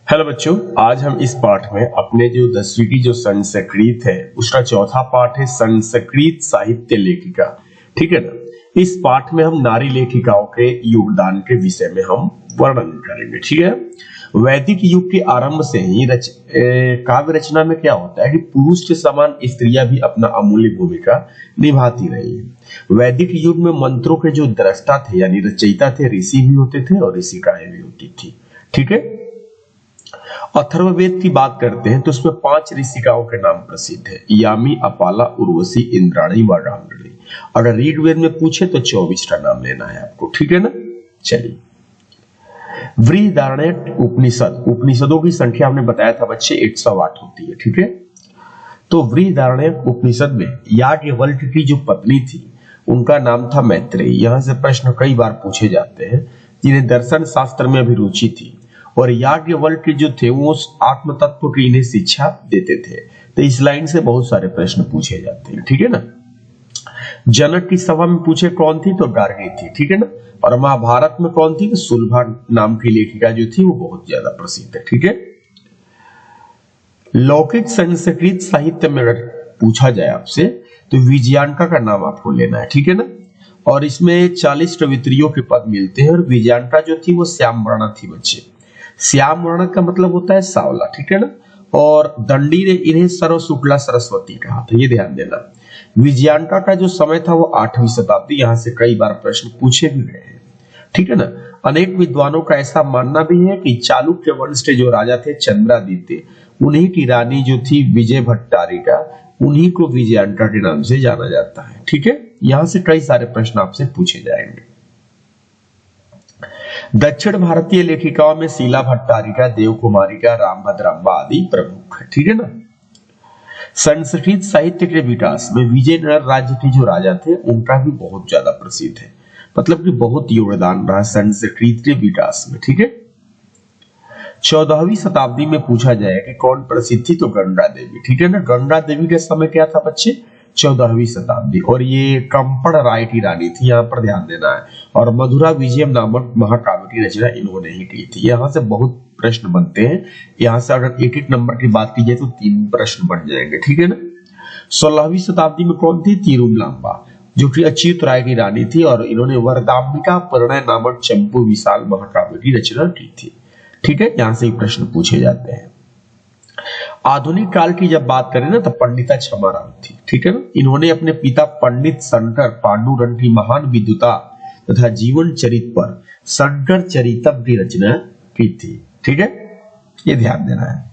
Hello बच्चों, आज हम इस पाठ में अपने जो 10वीं की जो संस्कृत है उसका चौथा पाठ है संस्कृत साहित्य लेखिका। ठीक है ना। इस पाठ में हम नारी लेखिकाओं के योगदान के विषय में हम वर्णन करेंगे। ठीक है। वैदिक युग के आरंभ से ही काव्य रचना में क्या होता है कि पुरुष के समान स्त्रियां भी अपना अमूल्य भूमिका निभाती रही है। वैदिक युग में मंत्रों के जो दृष्टा थे यानी रचयिता थे, ऋषि भी होते थे और ऋषिकाएं भी होती थी। ठीक है। अथर्ववेद की बात करते हैं तो उसमें 5 ऋषिकाओं के नाम प्रसिद्ध है, यामी, अपाला, उर्वशी, इंद्राणी, वारांगणी। अगर ऋग्वेद में पूछे तो 24 का नाम लेना है आपको। ठीक है ना। चलिए, बृहदारण्यक उपनिषद, उपनिषदों की संख्या हमने बताया था बच्चे 108 होती है। ठीक है। तो बृहदारण्यक उपनिषद में याज्ञवल्क्य की जो पत्नी थी उनका नाम था मैत्रेयी। यहां से प्रश्न कई बार पूछे जाते हैं, जिन्हें दर्शन शास्त्र में अभिरुचि थी और याज्ञवल्क्य जो थे वो आत्म तत्व की इन्हें शिक्षा देते थे। तो इस लाइन से बहुत सारे प्रश्न पूछे जाते हैं। ठीक है ना। जनक की सभा में पूछे कौन थी तो गार्गी थी। ठीक है ना। और महाभारत में कौन थी तो सुलभा नाम की लेखिका जो थी वो बहुत ज्यादा प्रसिद्ध है। ठीक है। लौकिक संस्कृत साहित्य में अगर पूछा जाए आपसे तो विजयानका का नाम आपको लेना है। ठीक है ना। और इसमें 40 कवित्रियों के पद मिलते हैं और विजयानका जो थी वो श्याम वर्णा थी बच्चे। श्याम वर्ण का मतलब होता है सांवला। ठीक है ना। और दंडी ने इन्हें सर्व शुक्ला सरस्वती कहा, तो ये ध्यान देना। विजयानका का जो समय था वो 8वीं शताब्दी, यहां से कई बार प्रश्न पूछे भी गए हैं। ठीक है ना। अनेक विद्वानों का ऐसा मानना भी है कि चालुक्य वंश के जो राजा थे चंद्रादित्य, उन्हीं की रानी जो थी विजय भट्टारिका, उन्हीं को विजयानका के नाम से जाना जाता है। ठीक है। यहां से कई सारे प्रश्न आपसे पूछे जाएंगे। दक्षिण भारतीय लेखिकाओं में शीला भट्टारिका, देवकुमारिका, रामभद्राम्बा आदि प्रमुख है। ठीक है ना। संस्कृत साहित्य के विकास में विजयनगर राज्य के जो राजा थे उनका भी बहुत ज्यादा प्रसिद्ध है, मतलब कि बहुत योगदान रहा संस्कृत के विकास में। ठीक है। 14वीं शताब्दी में पूछा जाए कि कौन प्रसिद्ध थी तो गंगा देवी। ठीक है ना। गंगा देवी का समय क्या था बच्चे 14वीं शताब्दी, और ये कंपड़ राय की रानी थी, यहाँ पर ध्यान देना है। और मधुरा विजयम नामक महाकाव्य की रचना इन्होंने ही की थी। यहाँ से बहुत प्रश्न बनते हैं। यहाँ से अगर एक एक नंबर की बात की जाए तो 3 प्रश्न बन जाएंगे। ठीक है ना। 16वीं शताब्दी में कौन थी तिरुमलांबा, जो कि अच्युत राय की रानी थी और इन्होंने वरदाम्बिका परिणय नामक चंपू विशाल महाकाव्य की रचना की थी। ठीक है। यहाँ से ही प्रश्न पूछे जाते हैं। आधुनिक काल की जब बात करें ना तो पंडिता क्षमाराव थी। ठीक है ना। इन्होंने अपने पिता पंडित शंकर पांडुरंग की महान विद्वता तथा जीवन चरित पर शंकर चरितम की रचना की थी। ठीक है। ये ध्यान देना है।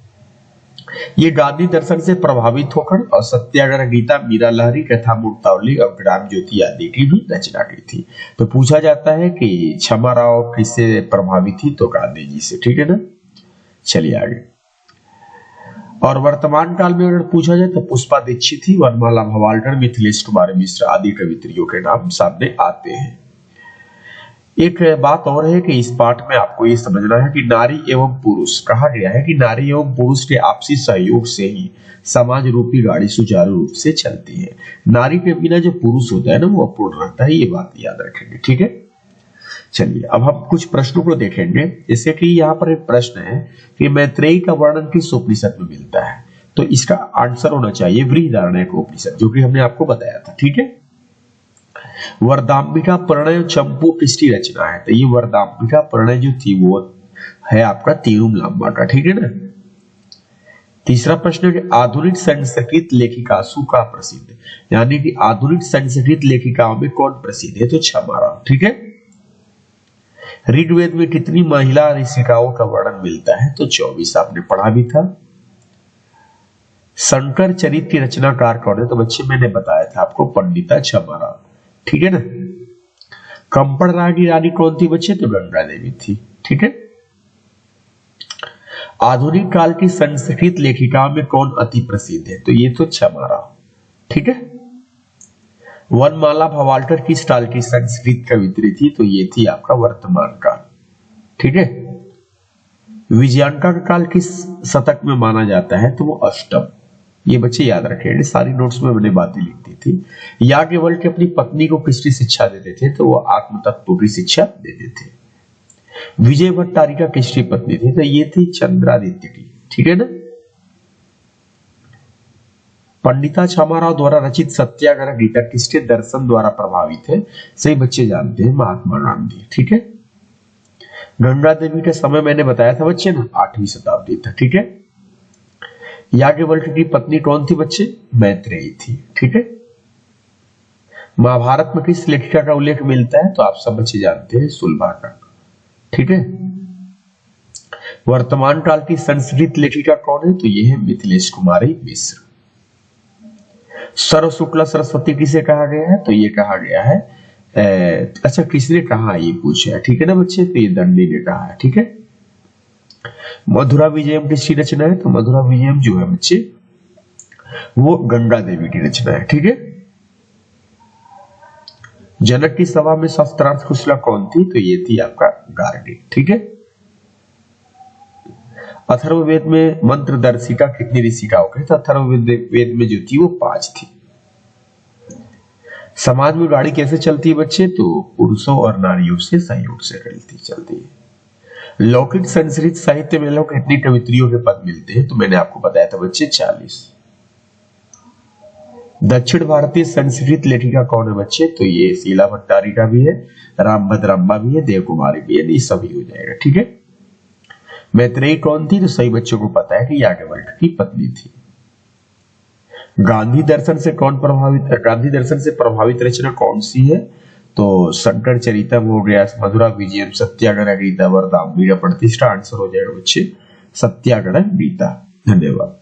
ये गांधी दर्शन से प्रभावित होकर और सत्याग्रह गीता, मीरा लहरी, कथा मुक्तावली और ग्राम ज्योति आदि की भी रचना की थी। तो पूछा जाता है कि क्षमाराव किससे प्रभावित थी तो गांधी जी से। ठीक है ना। चलिए आगे। और वर्तमान काल में अगर पूछा जाए तो पुष्पा दीक्षित थी, वनमाला भवालकर, मिथिलेश कुमार मिश्र आदि कवित्रियों के नाम सामने आते हैं। एक बात और है कि इस पाठ में आपको ये समझना है कि नारी एवं पुरुष, कहा गया है कि नारी एवं पुरुष के आपसी सहयोग से ही समाज रूपी गाड़ी सुचारू रूप से चलती है। नारी के बिना जो पुरुष होता है ना वो अपूर्ण रहता है, ये बात याद रखेंगे। ठीक है। चलिए, अब हम कुछ प्रश्नों को देखेंगे। जैसे कि यहाँ पर एक प्रश्न है कि मैत्रेयी का वर्णन किस उपनिषद में मिलता है, तो इसका आंसर होना चाहिए बृहदारण्यक उपनिषद, जो कि हमने आपको बताया था। ठीक है। वरदाम्बिका परिणय चंपू किसकी रचना है, तो ये वरदाम्बिका परिणय जो थी वो है आपका तिरुमलांबा का। ठीक है ना। तीसरा प्रश्न है आधुनिक संस्कृत लेखिका सुका प्रसिद्ध, यानी कि आधुनिक संस्कृत लेखिकाओं में कौन प्रसिद्ध है तो क्षमाराव। ठीक है। ऋग्वेद में कितनी महिला ऋषिकाओं का वर्णन मिलता है तो 24, आपने पढ़ा भी था। शंकर चरित की रचनाकार कौन है तो बच्चे मैंने बताया था आपको, पंडिता क्षमाराव। ठीक है ना। कंपड़ राय की रानी कौन थी बच्चे तो गंगा देवी थी। ठीक है। आधुनिक काल की संस्कृत लेखिकाओं में कौन अति प्रसिद्ध है तो ये तो क्षमाराव। ठीक है। वनमाला भवालकर किस काल की संस्कृत कवित्री थी तो ये थी आपका वर्तमान काल। ठीक है। विजयानका का काल किस शतक में माना जाता है तो वो अष्टम। ये बच्चे याद रखेंगे, सारी नोट्स में मैंने बातें लिख दी थी। याज्ञवल्क्य अपनी पत्नी को किसकी शिक्षा देते थे तो वो आत्म तत्व की शिक्षा देते थे। विजय भट्टारिका किसकी पत्नी थी? तो ये थी चंद्रादित्य की, ठीक है ना। पंडिता छामाराव द्वारा रचित सत्याग्रह गीता किसके दर्शन द्वारा प्रभावित है? सही बच्चे जानते हैं, महात्मा गांधी, ठीक है। गंगा देवी का समय मैंने बताया था बच्चे ना, 8वीं शताब्दी था, ठीक है। याज्ञवल्क्य की पत्नी कौन थी बच्चे? मैत्रेयी थी, ठीक है। महाभारत में किस लेखिका का उल्लेख मिलता है? तो आप सब बच्चे जानते हैं, सुलभा का, ठीक है। वर्तमान काल की संस्कृत लेखिका कौन है? तो ये है मिथिलेश कुमारी मिश्र। सर्व शुक्ला सरस्वती किसे कहा गया है? तो ये कहा गया है अच्छा किसने कहा, ये पूछा है, ठीक है ना बच्चे। तो ये दंडी ने कहा है, ठीक है। मधुरा विजयम किसकी रचना है? तो मधुरा विजयम जो है बच्चे वो गंगा देवी की रचना है, ठीक है। जनक की सभा में शस्त्रार्थ कुशला कौन थी? तो ये थी आपका गार्गी, ठीक है। अथर्ववेद में मंत्रदर्शिका कितनी ऋषिकाओं के? तो अथर्ववेद में जो थी वो 5 थी। समाज में गाड़ी कैसे चलती है बच्चे? तो पुरुषों और नारियों से सहयोग से चलती है। लौकिक संस्कृत साहित्य में लोग कितनी कवित्रियों के पद मिलते हैं? तो मैंने आपको बताया था बच्चे 40। दक्षिण भारतीय संस्कृत लेखिका कौन है बच्चे? तो ये शीला भट्टारिका भी है, रामभद्रम्बा भी है, देवकुमारी भी है, ये सभी हो जाएगा, ठीक है। मैत्रेयी कौन थी? तो सही बच्चों को पता है कि याज्ञवल्क्य की पत्नी थी। गांधी दर्शन से प्रभावित रचना कौन सी है? तो शंकर चरितम हो गया, मधुरा विजयम, सत्याग्रह गीता, वरदामृत। प्रतिष्ठा आंसर हो जाएगा बच्चे सत्याग्रह गीता। धन्यवाद।